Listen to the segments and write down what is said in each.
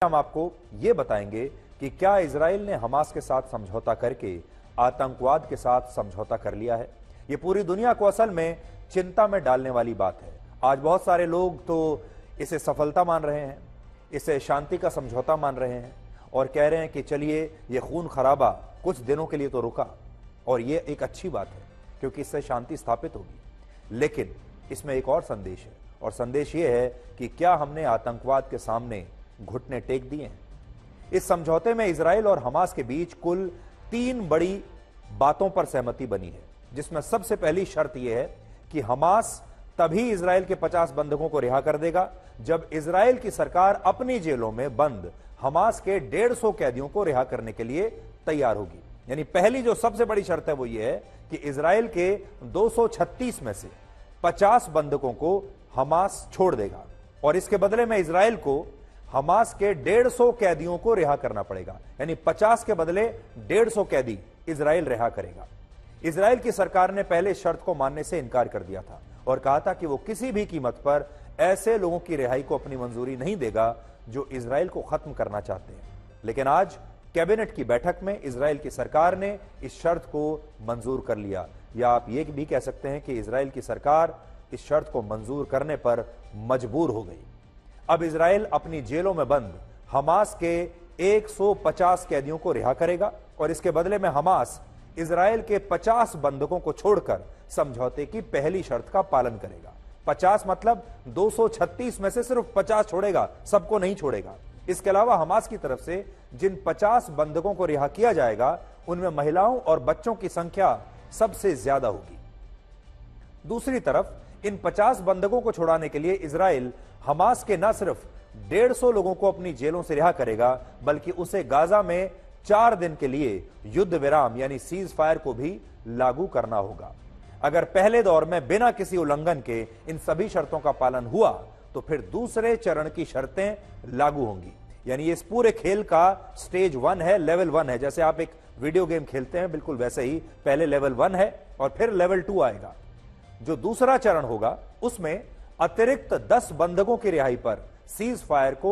हम आपको ये बताएंगे कि क्या इजराइल ने हमास के साथ समझौता करके आतंकवाद के साथ समझौता कर लिया है। ये पूरी दुनिया को असल में चिंता में डालने वाली बात है। आज बहुत सारे लोग तो इसे सफलता मान रहे हैं, इसे शांति का समझौता मान रहे हैं और कह रहे हैं कि चलिए ये खून खराबा कुछ दिनों के लिए तो रुका और ये एक अच्छी बात है क्योंकि इससे शांति स्थापित होगी। लेकिन इसमें एक और संदेश है और संदेश ये है कि क्या हमने आतंकवाद के सामने घुटने टेक दिए हैं। इस समझौते में इजराइल और हमास के बीच कुल 3 बड़ी बातों पर सहमति बनी है, जिसमें सबसे पहली शर्त यह है कि हमास तभी इजराइल के 50 बंधकों को रिहा कर देगा जब इजराइल की सरकार अपनी जेलों में बंद हमास के 150 कैदियों को रिहा करने के लिए तैयार होगी। यानी पहली जो सबसे बड़ी शर्त है वो ये है कि इजराइल के 236 में से 50 बंधकों को हमास छोड़ देगा और इसके बदले में इजराइल को हमास के 150 कैदियों को रिहा करना पड़ेगा। यानी 50 के बदले 150 कैदी इजराइल रिहा करेगा। इजराइल की सरकार ने पहले शर्त को मानने से इनकार कर दिया था और कहा था कि वो किसी भी कीमत पर ऐसे लोगों की रिहाई को अपनी मंजूरी नहीं देगा जो इजराइल को खत्म करना चाहते हैं। लेकिन आज कैबिनेट की बैठक में इजराइल की सरकार ने इस शर्त को मंजूर कर लिया, या आप ये भी कह सकते हैं कि इजराइल की सरकार इस शर्त को मंजूर करने पर मजबूर हो गई। अब इजराइल अपनी जेलों में बंद हमास के 150 कैदियों को रिहा करेगा और इसके बदले में हमास इजराइल के 50 बंधकों को छोड़कर समझौते की पहली शर्त का पालन करेगा। 50 मतलब 236 में से सिर्फ 50 छोड़ेगा, सबको नहीं छोड़ेगा। इसके अलावा हमास की तरफ से जिन 50 बंधकों को रिहा किया जाएगा उनमें महिलाओं और बच्चों की संख्या सबसे ज्यादा होगी। दूसरी तरफ इन 50 बंधकों को छुड़ाने के लिए इजराइल हमास के न सिर्फ 150 लोगों को अपनी जेलों से रिहा करेगा बल्कि उसे गाजा में 4 दिन के लिए युद्ध विराम यानी सीज फायर को भी लागू करना होगा। अगर पहले दौर में बिना किसी उल्लंघन के इन सभी शर्तों का पालन हुआ तो फिर दूसरे चरण की शर्तें लागू होंगी। यानी इस पूरे खेल का स्टेज 1 है, लेवल 1 है। जैसे आप एक वीडियो गेम खेलते हैं बिल्कुल वैसे ही पहले लेवल 1 है और फिर लेवल 2 आएगा। जो दूसरा चरण होगा उसमें अतिरिक्त 10 बंधकों की रिहाई पर सीज फायर को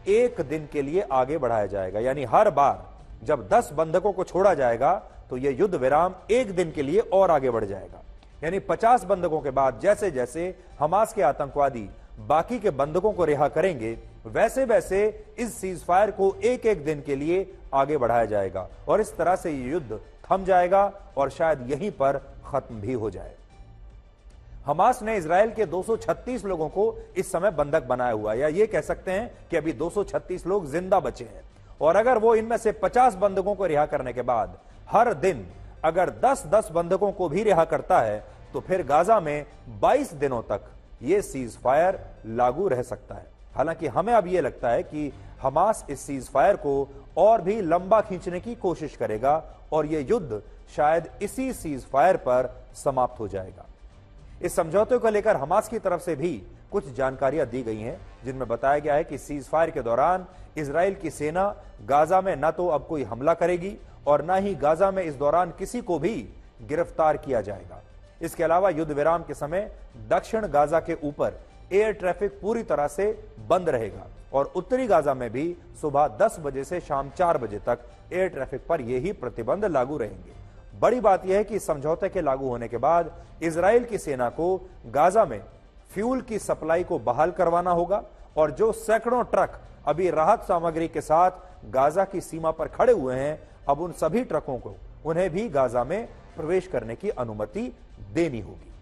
1 दिन के लिए आगे बढ़ाया जाएगा। यानी हर बार जब 10 बंधकों को छोड़ा जाएगा तो यह युद्ध विराम 1 दिन के लिए और आगे बढ़ जाएगा। यानी 50 बंधकों के बाद जैसे जैसे हमास के आतंकवादी बाकी के बंधकों को रिहा करेंगे वैसे वैसे इस सीज फायर को 1-1 दिन के लिए आगे बढ़ाया जाएगा और इस तरह से यह युद्ध थम जाएगा और शायद यहीं पर खत्म भी हो जाए। हमास ने इजराइल के 236 लोगों को इस समय बंधक बनाया हुआ है, या ये कह सकते हैं कि अभी 236 लोग जिंदा बचे हैं और अगर वो इनमें से 50 बंधकों को रिहा करने के बाद हर दिन अगर 10-10 बंधकों को भी रिहा करता है तो फिर गाजा में 22 दिनों तक ये सीज फायर लागू रह सकता है। हालांकि हमें अब यह लगता है कि हमास इस सीज फायर को और भी लंबा खींचने की कोशिश करेगा और यह युद्ध शायद इसी सीज फायर पर समाप्त हो जाएगा। इस समझौते को लेकर हमास की तरफ से भी कुछ जानकारियां दी गई हैं जिनमें बताया गया है कि सीज फायर के दौरान इजराइल की सेना गाजा में न तो अब कोई हमला करेगी और न ही गाजा में इस दौरान किसी को भी गिरफ्तार किया जाएगा। इसके अलावा युद्ध विराम के समय दक्षिण गाजा के ऊपर एयर ट्रैफिक पूरी तरह से बंद रहेगा और उत्तरी गाजा में भी सुबह 10 बजे से शाम 4 बजे तक एयर ट्रैफिक पर यही प्रतिबंध लागू रहेंगे। बड़ी बात यह है कि समझौते के लागू होने के बाद इजराइल की सेना को गाजा में फ्यूल की सप्लाई को बहाल करवाना होगा और जो सैकड़ों ट्रक अभी राहत सामग्री के साथ गाजा की सीमा पर खड़े हुए हैं अब उन सभी ट्रकों को उन्हें भी गाजा में प्रवेश करने की अनुमति देनी होगी।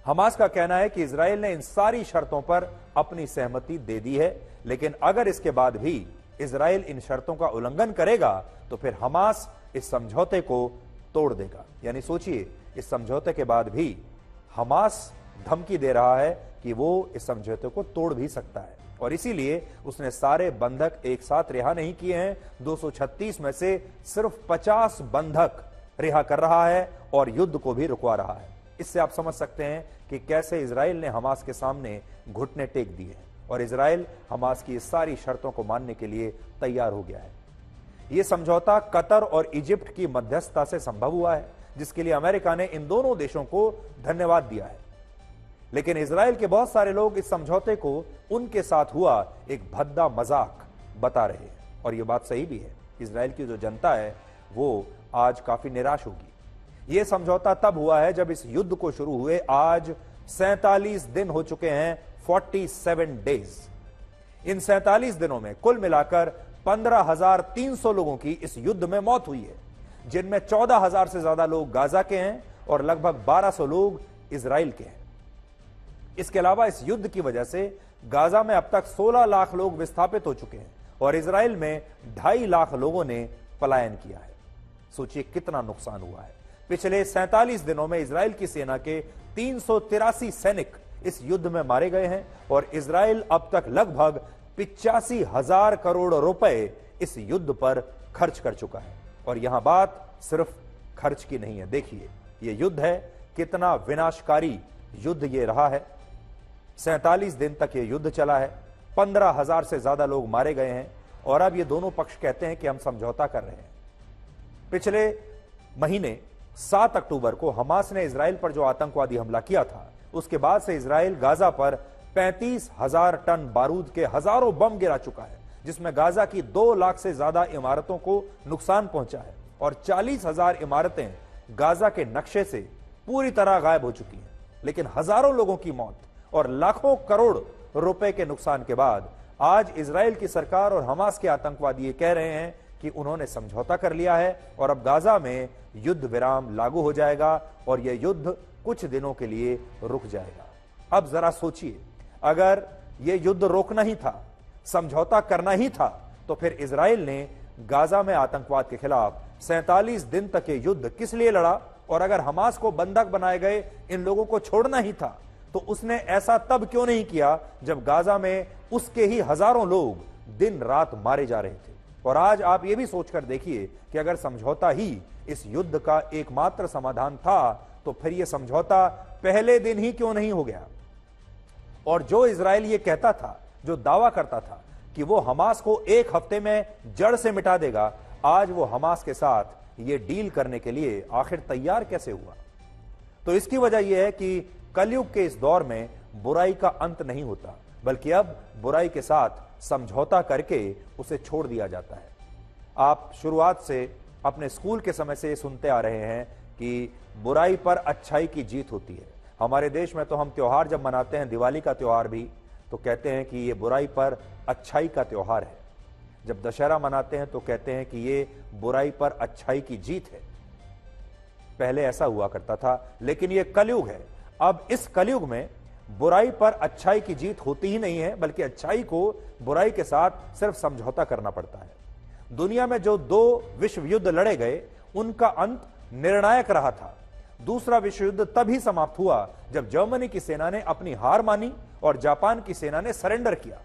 हमास का कहना है कि इजराइल ने इन सारी शर्तों पर अपनी सहमति दे दी है, लेकिन अगर इसके बाद भी इजराइल इन शर्तों का उल्लंघन करेगा तो फिर हमास इस समझौते को तोड़ देगा। यानी सोचिए, इस समझौते के बाद भी हमास धमकी दे रहा है कि वो इस समझौते को तोड़ भी सकता है और इसीलिए उसने सारे बंधक एक साथ रिहा नहीं किए हैं। 236 में से सिर्फ 50 बंधक रिहा कर रहा है और युद्ध को भी रुकवा रहा है। इससे आप समझ सकते हैं कि कैसे इजराइल ने हमास के सामने घुटने टेक दिए हैं और इजराइल हमास की इस सारी शर्तों को मानने के लिए तैयार हो गया है। यह समझौता कतर और इजिप्ट की मध्यस्थता से संभव हुआ है, जिसके लिए अमेरिका ने इन दोनों देशों को धन्यवाद दिया है। लेकिन इजराइल के बहुत सारे लोग इस समझौते को उनके साथ हुआ एक भद्दा मजाक बता रहे हैं, और यह बात सही भी है। इजराइल की जो जनता है वो आज काफी निराश होगी। यह समझौता तब हुआ है जब इस युद्ध को शुरू हुए आज 47 दिन हो चुके हैं, 47 डेज। इन 47 दिनों में कुल मिलाकर 15,300 लोगों की इस युद्ध में मौत हुई है, जिनमें 14,000 से ज्यादा लोग गाजा के हैं और लगभग 1,200 लोग इजराइल के हैं। इसके अलावा इस युद्ध की वजह से गाजा में अब तक 16 लाख लोग विस्थापित हो चुके हैं और इजराइल में 2.5 लाख लोगों ने पलायन किया है। सोचिए कितना नुकसान हुआ है। पिछले 47 दिनों में इजराइल की सेना के 383 सैनिक इस युद्ध में मारे गए हैं और इजराइल अब तक लगभग 85,000 करोड़ रुपए इस युद्ध पर खर्च कर चुका है। और यहां बात सिर्फ खर्च की नहीं है। देखिए यह युद्ध है, कितना विनाशकारी युद्ध यह रहा है। 47 दिन तक यह युद्ध चला है, 15,000 से ज्यादा लोग मारे गए हैं और अब ये दोनों पक्ष कहते हैं कि हम समझौता कर रहे हैं। पिछले महीने 7 अक्टूबर को हमास ने इजराइल पर जो आतंकवादी हमला किया था, उसके बाद से इजराइल गाजा पर 35,000 टन बारूद के हजारों बम गिरा चुका है, जिसमें गाजा की 2 लाख से ज्यादा इमारतों को नुकसान पहुंचा है और 40,000 इमारतें गाजा के नक्शे से पूरी तरह गायब हो चुकी हैं। लेकिन हजारों लोगों की मौत और लाखों करोड़ रुपए के नुकसान के बाद आज इजराइल की सरकार और हमास के आतंकवादी ये कह रहे हैं कि उन्होंने समझौता कर लिया है और अब गाजा में युद्ध विराम लागू हो जाएगा और यह युद्ध कुछ दिनों के लिए रुक जाएगा। अब जरा सोचिए, अगर यह युद्ध रोकना ही था, समझौता करना ही था, तो फिर इजराइल ने गाजा में आतंकवाद के खिलाफ 47 दिन तक ये युद्ध किस लिए लड़ा? और अगर हमास को बंधक बनाए गए इन लोगों को छोड़ना ही था, तो उसने ऐसा तब क्यों नहीं किया जब गाजा में उसके ही हजारों लोग दिन रात मारे जा रहे थे? और आज आप ये भी सोचकर देखिए कि अगर समझौता ही इस युद्ध का एकमात्र समाधान था, तो फिर यह समझौता पहले दिन ही क्यों नहीं हो गया? और जो इजराइल ये कहता था, जो दावा करता था कि वो हमास को 1 हफ्ते में जड़ से मिटा देगा, आज वो हमास के साथ ये डील करने के लिए आखिर तैयार कैसे हुआ? तो इसकी वजह यह है कि कलयुग के इस दौर में बुराई का अंत नहीं होता, बल्कि अब बुराई के साथ समझौता करके उसे छोड़ दिया जाता है। आप शुरुआत से अपने स्कूल के समय से ये सुनते आ रहे हैं कि बुराई पर अच्छाई की जीत होती है। हमारे देश में तो हम त्योहार जब मनाते हैं, दिवाली का त्योहार भी, तो कहते हैं कि ये बुराई पर अच्छाई का त्योहार है। जब दशहरा मनाते हैं तो कहते हैं कि ये बुराई पर अच्छाई की जीत है। पहले ऐसा हुआ करता था, लेकिन ये कलयुग है। अब इस कलयुग में बुराई पर अच्छाई की जीत होती ही नहीं है, बल्कि अच्छाई को बुराई के साथ सिर्फ समझौता करना पड़ता है। दुनिया में जो 2 विश्व युद्ध लड़े गए, उनका अंत निर्णायक रहा था। दूसरा विश्व युद्ध तभी समाप्त हुआ जब जर्मनी की सेना ने अपनी हार मानी और जापान की सेना ने सरेंडर किया।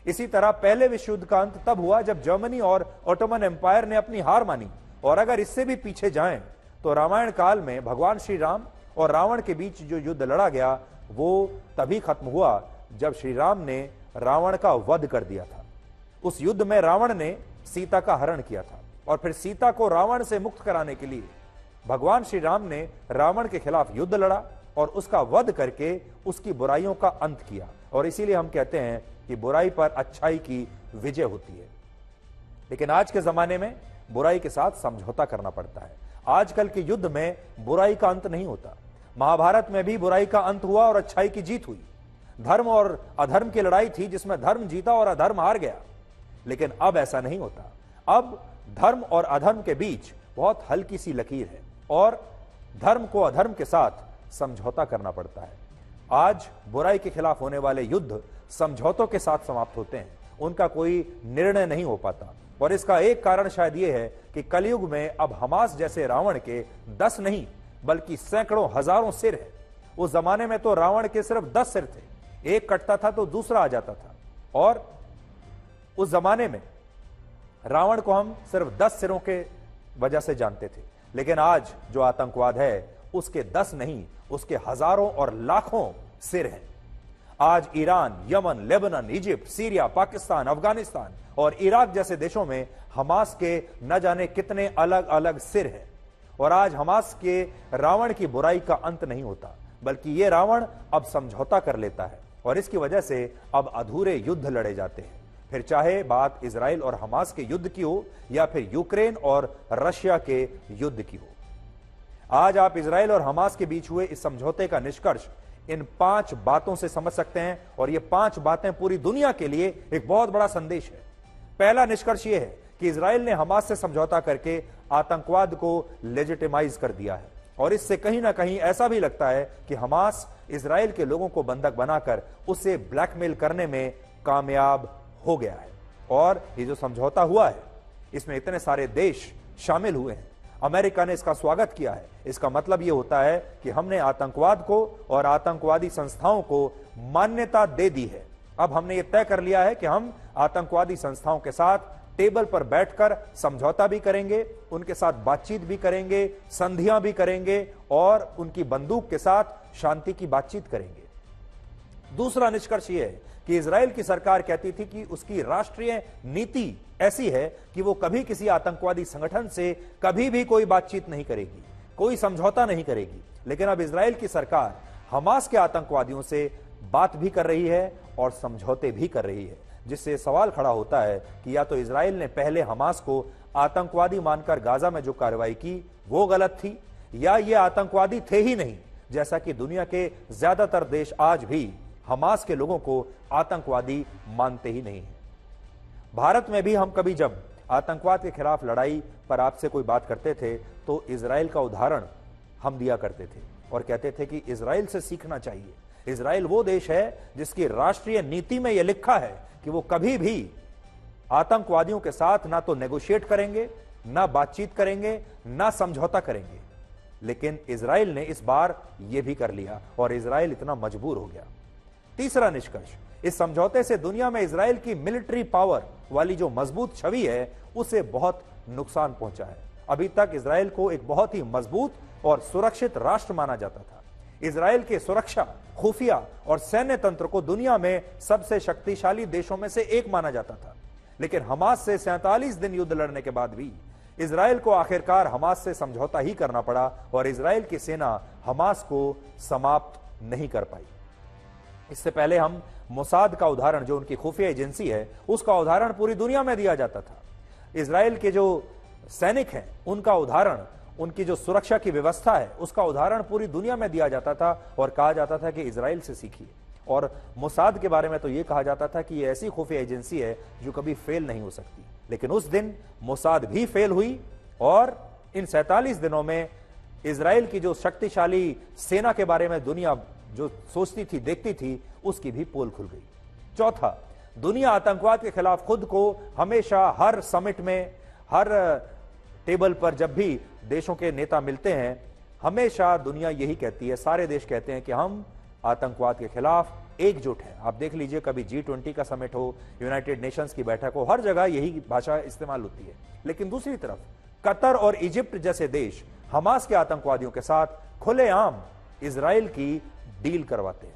इसी तरह पहले विश्व युद्ध का अंत तब हुआ जब जर्मनी और ऑटोमन एम्पायर ने अपनी हार मानी। और अगर इससे भी पीछे जाएं तो रामायण काल में भगवान श्री राम और रावण के बीच जो युद्ध लड़ा गया, वो तभी खत्म हुआ जब श्री राम ने रावण का वध कर दिया था। उस युद्ध में रावण ने सीता का हरण किया था और फिर सीता को रावण से मुक्त कराने के लिए भगवान श्री राम ने रावण के खिलाफ युद्ध लड़ा और उसका वध करके उसकी बुराइयों का अंत किया। और इसीलिए हम कहते हैं कि बुराई पर अच्छाई की विजय होती है। लेकिन आज के जमाने में बुराई के साथ समझौता करना पड़ता है। आजकल के युद्ध में बुराई का अंत नहीं होता। महाभारत में भी बुराई का अंत हुआ और अच्छाई की जीत हुई। धर्म और अधर्म की लड़ाई थी जिसमें धर्म जीता और अधर्म हार गया। लेकिन अब ऐसा नहीं होता। अब धर्म और अधर्म के बीच बहुत हल्की सी लकीर है और धर्म को अधर्म के साथ समझौता करना पड़ता है। आज बुराई के खिलाफ होने वाले युद्ध समझौतों के साथ समाप्त होते हैं, उनका कोई निर्णय नहीं हो पाता। और इसका एक कारण शायद यह है कि कलयुग में अब हमास जैसे रावण के 10 नहीं बल्कि सैकड़ों हजारों सिर है। उस जमाने में तो रावण के सिर्फ 10 सिर थे, एक कटता था तो दूसरा आ जाता था। और उस जमाने में रावण को हम सिर्फ 10 सिरों के वजह से जानते थे। लेकिन आज जो आतंकवाद है उसके 10 नहीं, उसके हजारों और लाखों सिर हैं। आज Iran, Yemen, Lebanon, Egypt, Syria, Pakistan, Afghanistan और इराक जैसे देशों में हमास के न जाने कितने अलग अलग सिर हैं। और आज हमास के रावण की बुराई का अंत नहीं होता। बल्कि ये रावण अब समझौता कर लेता है और इसकी वजह से अब अधूरे युद्ध लड़े जाते हैं। फिर चाहे बात इजराइल और हमास के युद्ध की हो या फिर यूक्रेन और रशिया के युद्ध की हो। आज आप इजराइल और हमास के बीच हुए इस समझौते का निष्कर्ष इन 5 बातों से समझ सकते हैं और ये 5 बातें पूरी दुनिया के लिए एक बहुत बड़ा संदेश है। पहला निष्कर्ष यह है कि इजराइल ने हमास से समझौता करके आतंकवाद को लेजिटिमाइज कर दिया है और इससे कहीं ना कहीं ऐसा भी लगता है कि हमास इजराइल के लोगों को बंधक बनाकर उसे ब्लैकमेल करने में कामयाब हो गया है। और ये जो समझौता हुआ है इसमें इतने सारे देश शामिल हुए हैं, अमेरिका ने इसका स्वागत किया है। इसका मतलब यह होता है कि हमने आतंकवाद को और आतंकवादी संस्थाओं को मान्यता दे दी है। अब हमने यह तय कर लिया है कि हम आतंकवादी संस्थाओं के साथ टेबल पर बैठकर समझौता भी करेंगे, उनके साथ बातचीत भी करेंगे, संधियां भी करेंगे और उनकी बंदूक के साथ शांति की बातचीत करेंगे। दूसरा निष्कर्ष यह है कि इजराइल की सरकार कहती थी कि उसकी राष्ट्रीय नीति ऐसी है कि वो कभी किसी आतंकवादी संगठन से कभी भी कोई बातचीत नहीं करेगी, कोई समझौता नहीं करेगी। लेकिन अब इजराइल की सरकार हमास के आतंकवादियों से बात भी कर रही है और समझौते भी कर रही है, जिससे सवाल खड़ा होता है कि या तो इजराइल ने पहले हमास को आतंकवादी मानकर गाजा में जो कार्रवाई की वो गलत थी, या ये आतंकवादी थे ही नहीं, जैसा कि दुनिया के ज्यादातर देश आज भी हमास के लोगों को आतंकवादी मानते ही नहीं है। भारत में भी हम कभी जब आतंकवाद के खिलाफ लड़ाई पर आपसे कोई बात करते थे तो इजराइल का उदाहरण हम दिया करते थे और कहते थे कि इजराइल से सीखना चाहिए। इजराइल वो देश है जिसकी राष्ट्रीय नीति में यह लिखा है कि वो कभी भी आतंकवादियों के साथ ना तो नेगोशिएट करेंगे, ना बातचीत करेंगे, ना समझौता करेंगे। लेकिन इजराइल ने इस बार यह भी कर लिया और इजराइल इतना मजबूर हो गया। तीसरा निष्कर्ष, इस समझौते से दुनिया में इजराइल की मिलिट्री पावर वाली जो मजबूत छवि है उसे बहुत नुकसान पहुंचा है। अभी तक इजराइल को एक बहुत ही मजबूत और सुरक्षित राष्ट्र माना जाता था। इजराइल के सुरक्षा, खुफिया और सैन्य तंत्र को दुनिया में सबसे शक्तिशाली देशों में से एक माना जाता था। लेकिन हमास से 47 दिन युद्ध लड़ने के बाद भी इजराइल को आखिरकार हमास से समझौता ही करना पड़ा और इजराइल की सेना हमास को समाप्त नहीं कर पाई। इससे पहले हम मोसाद का उदाहरण, जो उनकी खुफिया एजेंसी है, उसका उदाहरण पूरी दुनिया में दिया जाता था। इजराइल के जो सैनिक हैं उनका उदाहरण, उनकी जो सुरक्षा की व्यवस्था है उसका उदाहरण पूरी दुनिया में दिया जाता था और कहा जाता था कि इजराइल से सीखिए। और मोसाद के बारे में तो यह कहा जाता था कि यह ऐसी खुफिया एजेंसी है जो कभी फेल नहीं हो सकती। लेकिन उस दिन मोसाद भी फेल हुई और इन 47 दिनों में इजराइल की जो शक्तिशाली सेना के बारे में दुनिया जो सोचती थी, देखती थी, उसकी भी पोल खुल गई। चौथा, दुनिया आतंकवाद के खिलाफ खुद को हमेशा हर समिट में, हर टेबल पर जब भी देशों के नेता मिलते हैं, हमेशा दुनिया यही कहती है, सारे देश कहते हैं कि हम आतंकवाद के खिलाफ एकजुट हैं। आप देख लीजिए, कभी G20 का समिट हो, यूनाइटेड नेशंस की बैठक हो, हर जगह यही भाषा इस्तेमाल होती है। लेकिन दूसरी तरफ कतर और इजिप्ट जैसे देश हमास के आतंकवादियों के साथ खुलेआम इजराइल की डील करवाते हैं।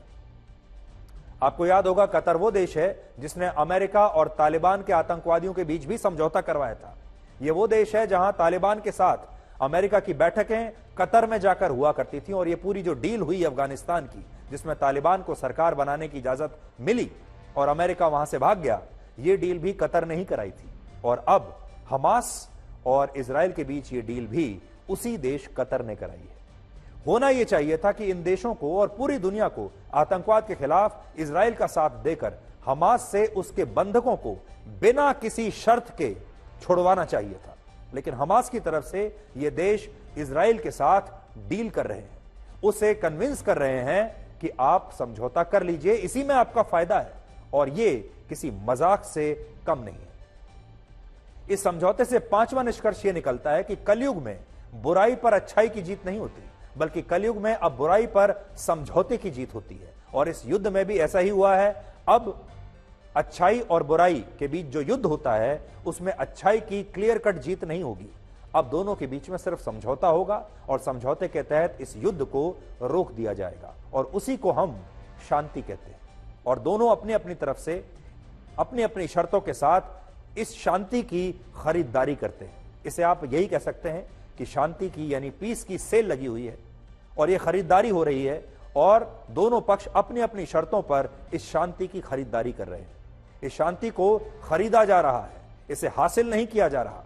आपको याद होगा, कतर वो देश है जिसने अमेरिका और तालिबान के आतंकवादियों के बीच भी समझौता करवाया था। यह वो देश है जहां तालिबान के साथ अमेरिका की बैठकें कतर में जाकर हुआ करती थी और यह पूरी जो डील हुई अफगानिस्तान की, जिसमें तालिबान को सरकार बनाने की इजाजत मिली और अमेरिका वहां से भाग गया, यह डील भी कतर ने ही कराई थी। और अब हमास और इजराइल के बीच यह डील भी उसी देश कतर ने कराई है। होना यह चाहिए था कि इन देशों को और पूरी दुनिया को आतंकवाद के खिलाफ इजराइल का साथ देकर हमास से उसके बंधकों को बिना किसी शर्त के छुड़वाना चाहिए था। लेकिन हमास की तरफ से ये देश इजराइल के साथ डील कर रहे हैं, उसे कन्विंस कर रहे हैं कि आप समझौता कर लीजिए, इसी में आपका फायदा है और ये किसी मजाक से कम नहीं है। इस समझौते से पांचवा निष्कर्ष यह निकलता है कि कलयुग में बुराई पर अच्छाई की जीत नहीं होती, बल्कि कलयुग में अब बुराई पर समझौते की जीत होती है। और इस युद्ध में भी ऐसा ही हुआ है। अब अच्छाई और बुराई के बीच जो युद्ध होता है उसमें अच्छाई की क्लियर कट जीत नहीं होगी। अब दोनों के बीच में सिर्फ समझौता होगा और समझौते के तहत इस युद्ध को रोक दिया जाएगा और उसी को हम शांति कहते हैं। और दोनों अपनी अपनी तरफ से अपनी अपनी शर्तों के साथ इस शांति की खरीदारी करते हैं। इसे आप यही कह सकते हैं कि शांति की यानी पीस की सेल लगी हुई है और यह खरीदारी हो रही है और दोनों पक्ष अपनी अपनी शर्तों पर इस शांति की खरीदारी कर रहे हैं। इस शांति को खरीदा जा रहा है, इसे हासिल नहीं किया जा रहा।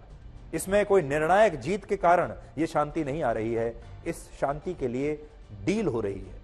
इसमें कोई निर्णायक जीत के कारण यह शांति नहीं आ रही है, इस शांति के लिए डील हो रही है।